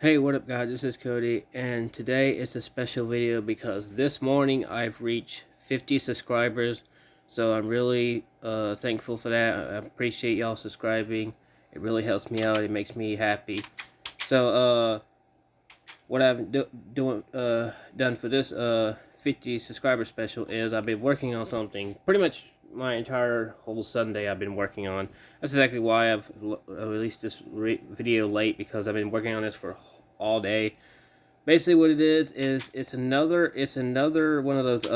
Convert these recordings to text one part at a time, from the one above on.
Hey, what up guys, this is Cody, and today is a special video because this morning I've reached 50 subscribers, so I'm really thankful for that. I appreciate y'all subscribing. It really helps me out, it makes me happy. So what I've done for this 50 subscriber special is I've been working on something pretty much my entire whole Sunday. I've been working on. That's exactly why I've released this video late, because I've been working on this for all day. Basically what it is it's another one of those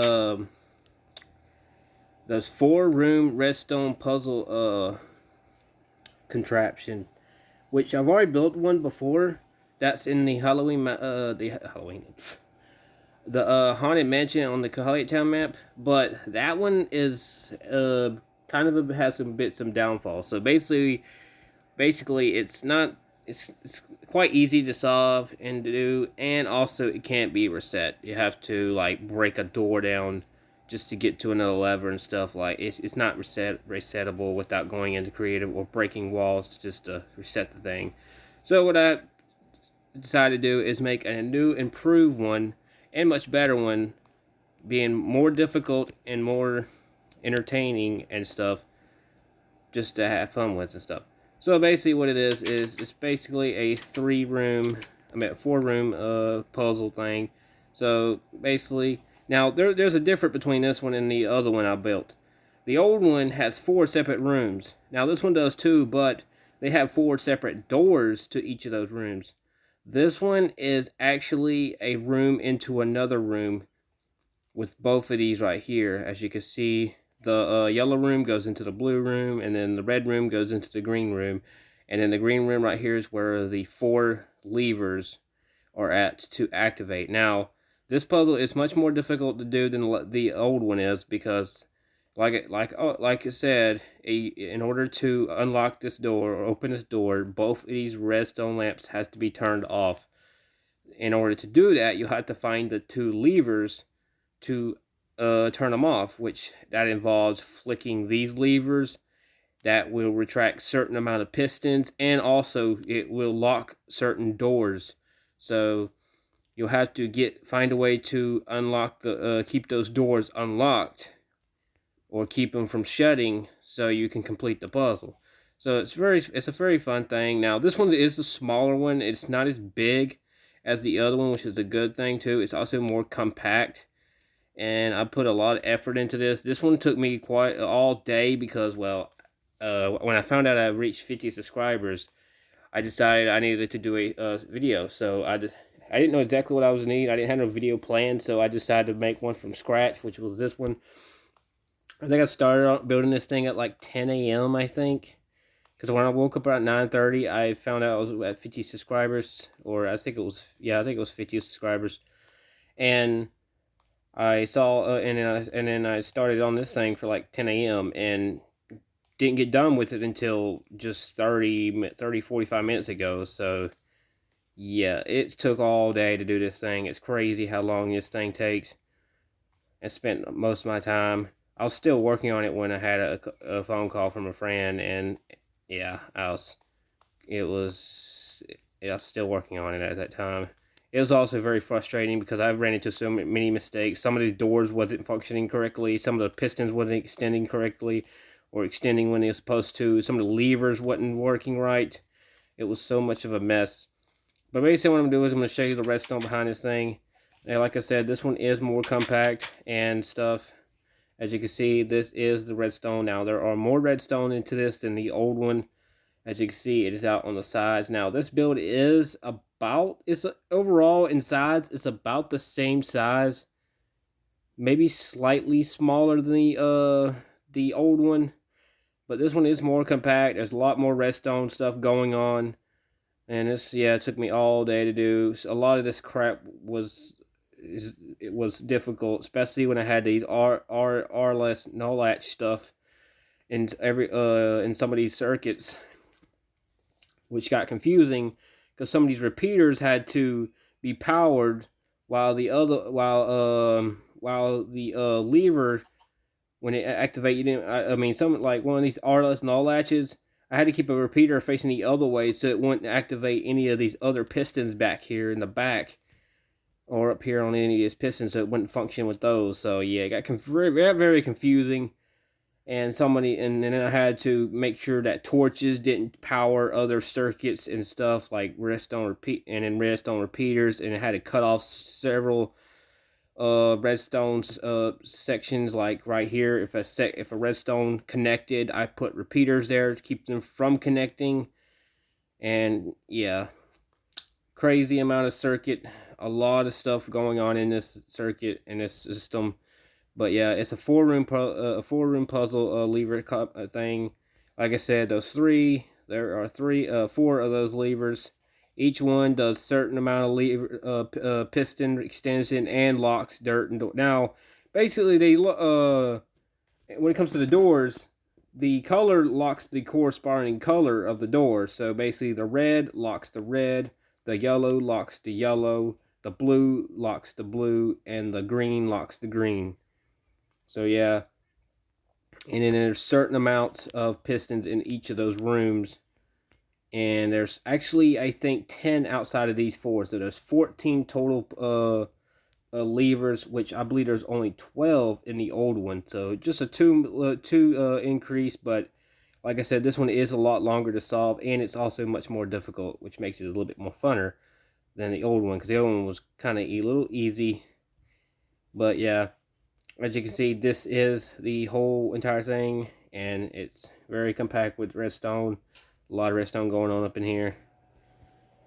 4-room redstone puzzle contraption, which I've already built one before. That's in the Haunted Mansion on the Kahliot Town map, but that one is has some downfalls. So basically it's quite easy to solve and to do, and also it can't be reset. You have to like break a door down just to get to another lever and stuff. Like it's not resettable without going into creative or breaking walls just to reset the thing. So what I decided to do is make a new improved one, and much better one, being more difficult and more entertaining and stuff, just to have fun with and stuff. So basically what it is it's basically a 4-room puzzle thing. So basically, now there's a difference between this one and the other one I built. The old one has 4 separate rooms. Now this one does too, but they have 4 separate doors to each of those rooms. This one is actually a room into another room with both of these right here. As you can see, the yellow room goes into the blue room, and then the red room goes into the green room. And then the green room right here is where the 4 levers are at to activate. Now, this puzzle is much more difficult to do than the old one is, because like I said, in order to unlock this door or open this door, both of these redstone lamps has to be turned off. In order to do that, you have to find the 2 levers to turn them off, which that involves flicking these levers that will retract certain amount of pistons, and also it will lock certain doors. So you'll have to find a way to unlock keep those doors unlocked, or keep them from shutting, so you can complete the puzzle. So it's a very fun thing. Now this one is the smaller one. It's not as big as the other one, which is a good thing too. It's also more compact, and I put a lot of effort into this. This one took me quite all day because, well, when I found out I reached 50 subscribers, I decided I needed to do a video. So I didn't know exactly what I was needing. I didn't have no video planned, so I decided to make one from scratch, which was this one. I think I started building this thing at like 10 a.m. I think, because when I woke up around 9:30, I found out I was at 50 subscribers, or I think it was 50 subscribers, and I saw and then I started on this thing for like 10 a.m. and didn't get done with it until just 45 minutes ago. So yeah, it took all day to do this thing. It's crazy how long this thing takes. I spent most of my time. I was still working on it when I had a phone call from a friend, and yeah, I was still working on it at that time. It was also very frustrating because I ran into so many mistakes. Some of these doors wasn't functioning correctly. Some of the pistons wasn't extending correctly, or extending when they were supposed to. Some of the levers wasn't working right. It was so much of a mess. But basically what I'm going to do is I'm going to show you the redstone behind this thing. And like I said, this one is more compact and stuff. As you can see, this is the redstone. Now, there are more redstone into this than the old one. As you can see, it is out on the sides. Now, this build is overall in size, it's about the same size. Maybe slightly smaller than the old one. But this one is more compact. There's a lot more redstone stuff going on. And it took me all day to do. A lot of this crap was difficult, especially when I had these RLS no latch stuff in some of these circuits, which got confusing because some of these repeaters had to be powered while the lever, when it activated, some like one of these RLS null latches, I had to keep a repeater facing the other way so it wouldn't activate any of these other pistons back here in the back or up here on any of these pistons, so it wouldn't function with those. So yeah, it got very confusing. And then I had to make sure that torches didn't power other circuits and stuff like redstone repeaters, and it had to cut off several redstone sections, like right here. If a redstone connected, I put repeaters there to keep them from connecting. And yeah, crazy amount of circuit, a lot of stuff going on in this circuit, in this system. But yeah, it's a four-room puzzle lever thing. Like I said, there are four of those levers. Each one does certain amount of piston extension and locks dirt and door. Now, basically, when it comes to the doors, the color locks the corresponding color of the door. So basically, the red locks the red, the yellow locks the yellow, the blue locks the blue, and the green locks the green. So yeah, and then there's certain amounts of pistons in each of those rooms, and there's actually, I think, 10 outside of these four, so there's 14 total levers, which I believe there's only 12 in the old one. So just a two increase, but like I said, this one is a lot longer to solve, and it's also much more difficult, which makes it a little bit more funner than the old one, because the old one was kind of a little easy. But yeah, as you can see, this is the whole entire thing, and it's very compact with redstone. A lot of redstone going on up in here.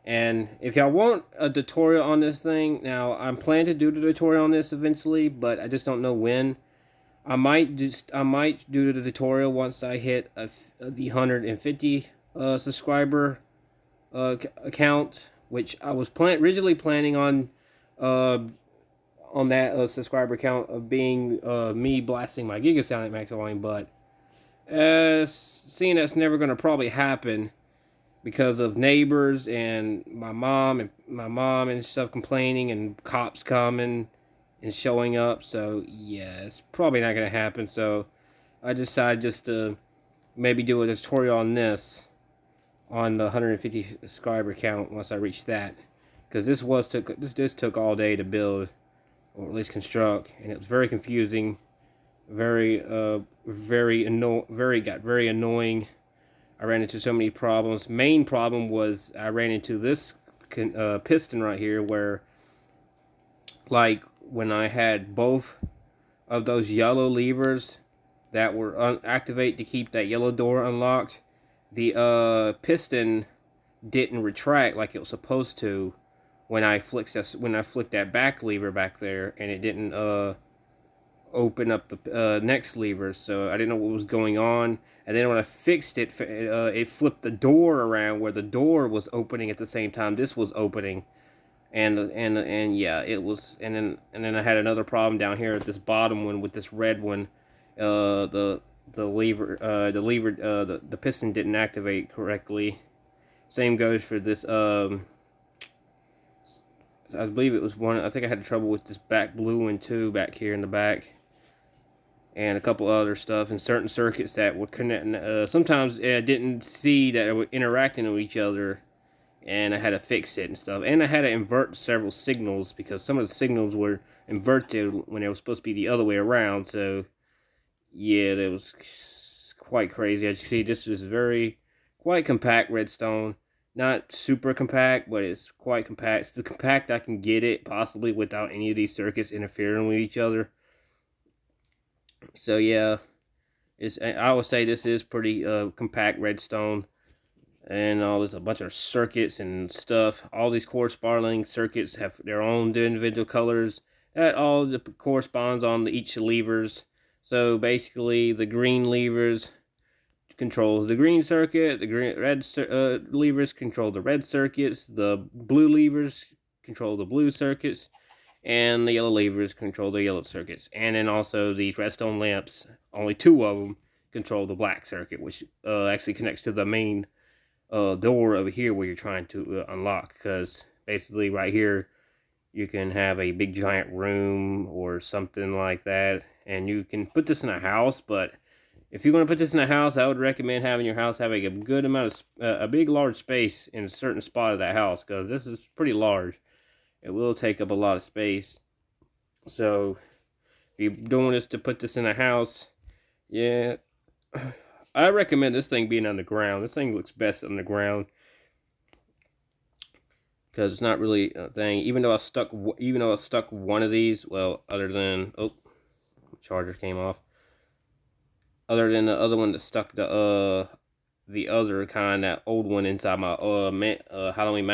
And if y'all want a tutorial on this thing, now I'm planning to do the tutorial on this eventually, but I just don't know when. I might do the tutorial once I hit the 150 subscriber account, which I was originally planning on that subscriber count of being me blasting my Giga Sound at max volume, but seeing that's never going to probably happen because of neighbors and my mom and stuff complaining and cops coming and showing up. So yeah, it's probably not going to happen. So I decided just to maybe do a tutorial on this on the 150 subscriber count once I reach that, because this took all day to build, or at least construct, and it was very confusing, very annoying. I ran into so many problems. Main problem was I ran into this piston right here, where, like, when I had both of those yellow levers that were activate to keep that yellow door unlocked, the piston didn't retract like it was supposed to when I flicked that back lever back there, and it didn't open up the next lever. So I didn't know what was going on. And then when I fixed it, it flipped the door around where the door was opening at the same time this was opening. And yeah, it was. And then I had another problem down here at this bottom one with this red one. The piston didn't activate correctly. Same goes for this. I believe it was one. I think I had trouble with this back blue one too, back here in the back, and a couple other stuff in certain circuits that were connecting. Sometimes I didn't see that they were interacting with each other, and I had to fix it and stuff. And I had to invert several signals because some of the signals were inverted when they were supposed to be the other way around. So yeah, that was quite crazy. As you see, this is quite compact redstone. Not super compact, but it's quite compact. It's the compact I can get it, possibly without any of these circuits interfering with each other. So yeah, I would say this is pretty compact redstone. And there's a bunch of circuits and stuff. All these corresponding circuits have their own individual colors. That all corresponds on each levers. So basically, the green levers controls the green circuit, the red levers control the red circuits, the blue levers control the blue circuits, and the yellow levers control the yellow circuits. And then also these redstone lamps, only two of them control the black circuit, which actually connects to the main door over here where you're trying to unlock. Because basically right here you can have a big giant room or something like that, and you can put this in a house, but if you're going to put this in a house, I would recommend having your house having a good amount of, a big large space in a certain spot of that house, because this is pretty large. It will take up a lot of space. So, if you're doing this to put this in a house, yeah, I recommend this thing being underground. This thing looks best underground, because it's not really a thing. Even though I stuck one of these, well, other than charger came off. Other than the other one that stuck the other kind, that old one inside my Halloween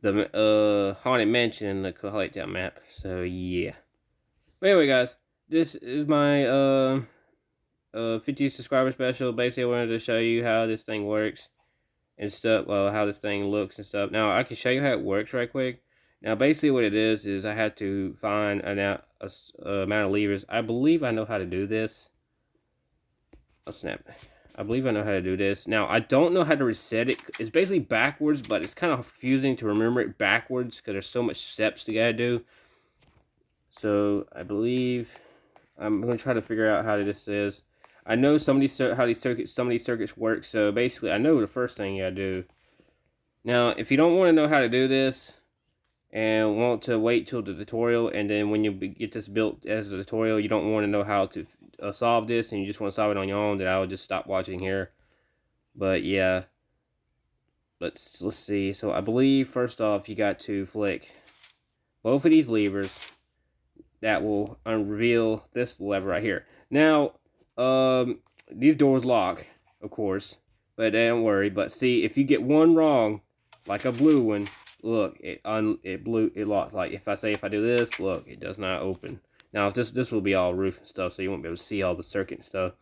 the haunted mansion in the Kohalite map. So yeah. But anyway, guys, this is my 50 subscriber special. Basically, I wanted to show you how this thing works and stuff. Well, how this thing looks and stuff. Now, I can show you how it works right quick. Now, basically, what it is I had to find an amount of levers. I believe I know how to do this. Oh, snap. I believe I know how to do this. Now, I don't know how to reset it. It's basically backwards, but it's kind of confusing to remember it backwards because there's so much steps to gotta do. So, I believe I'm going to try to figure out how this is. I know some of these circuits work, so basically, I know the first thing you gotta do. Now, if you don't want to know how to do this, and want to wait till the tutorial, and then when you get this built as a tutorial, you don't want to know how to solve this, and you just want to solve it on your own, then I would just stop watching here. But yeah, let's see. So I believe first off, you got to flick both of these levers. That will unreveal this lever right here. Now, these doors lock, of course, but don't worry. But see, if you get one wrong, like a blue one, look, it locked. Like if I do this, look, it does not open. Now if this will be all roof and stuff, so you won't be able to see all the circuit and stuff.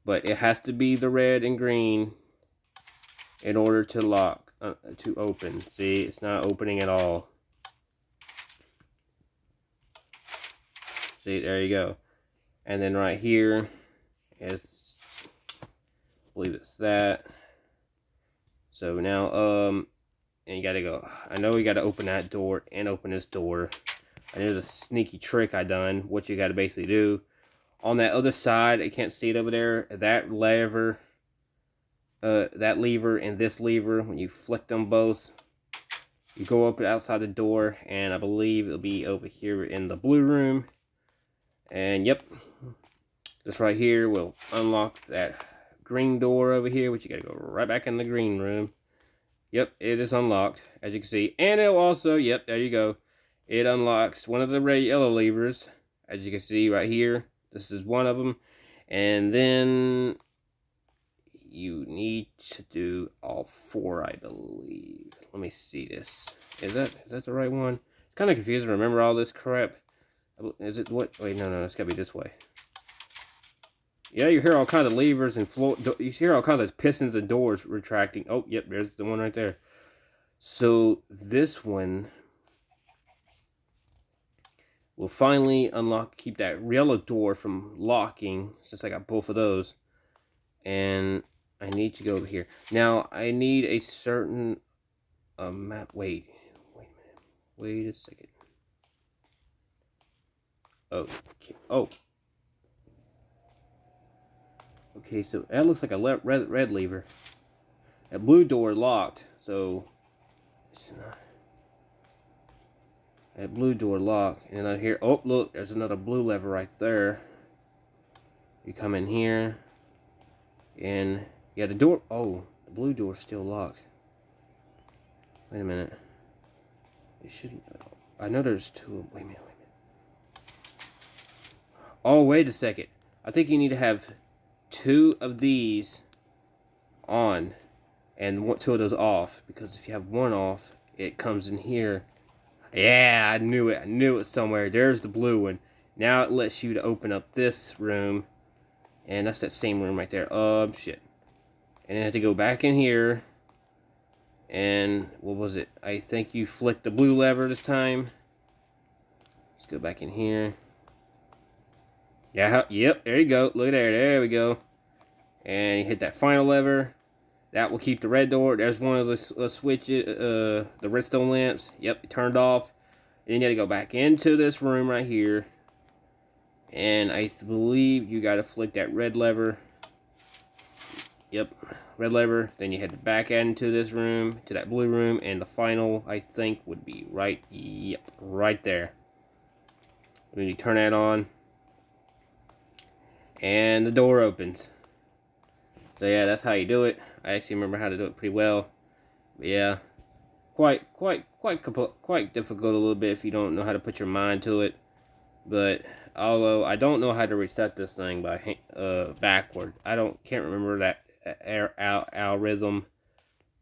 But it has to be the red and green in order to lock, to open. See, it's not opening at all. See, there you go. And then right here is, I believe it's that. So now, and you gotta go. I know you gotta open that door and open this door. And there's a sneaky trick I done. What you gotta basically do on that other side, I can't see it over there. That lever, that lever and this lever, when you flick them both, you go up outside the door, and I believe it'll be over here in the blue room. And yep, this right here will unlock that green door over here, which you gotta go right back in the green room. Yep, it is unlocked, as you can see. And it'll also, yep, there you go. It unlocks one of the red yellow levers, as you can see right here. This is one of them. And then you need to do all four, I believe. Let me see this. Is that the right one? It's kind of confusing to remember all this crap. Is it what? Wait, no, it's gotta be this way. Yeah, you hear all kinds of levers and you hear all kinds of pistons and doors retracting. Oh, yep, there's the one right there. So this one will finally unlock, keep that yellow door from locking, since I got both of those. And I need to go over here. Now, I need a certain map. Wait a minute. Wait a second. Okay. Oh. Okay, so that looks like a red lever. That blue door locked, so it's not. That blue door locked, and then I hear, oh look, there's another blue lever right there. You come in here, and yeah, the door. Oh, the blue door's still locked. Wait a minute. It shouldn't. I know there's two. Wait a minute. Oh, wait a second. I think you need to have two of these on and two of those off, because if you have one off, it comes in here. Yeah, I knew it. I knew it somewhere. There's the blue one. Now it lets you to open up this room, and that's that same room right there. Shit. And then I have to go back in here, and what was it? I think you flicked the blue lever this time. Let's go back in here. Yeah, yep, there you go. Look at there we go. And you hit that final lever. That will keep the red door. There's one of the switches, the redstone lamps. Yep, it turned off. And then you gotta go back into this room right here. And I believe you gotta flick that red lever. Yep, red lever. Then you head back into this room, to that blue room, and the final, I think, would be right there. When you turn that on, and the door opens. So yeah, that's how you do it. I actually remember how to do it pretty well. But yeah, quite difficult a little bit if you don't know how to put your mind to it. But although I don't know how to reset this thing by backward, can't remember that algorithm.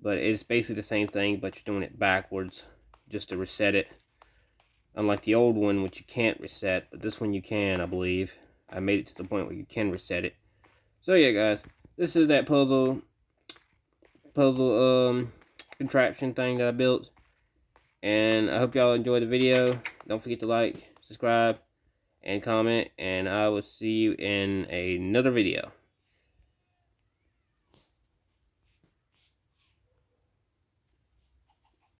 But it's basically the same thing, but you're doing it backwards just to reset it. Unlike the old one, which you can't reset, but this one you can, I believe. I made it to the point where you can reset it. So yeah, guys, this is that puzzle contraption thing that I built. And I hope y'all enjoyed the video. Don't forget to like, subscribe, and comment, and I will see you in another video.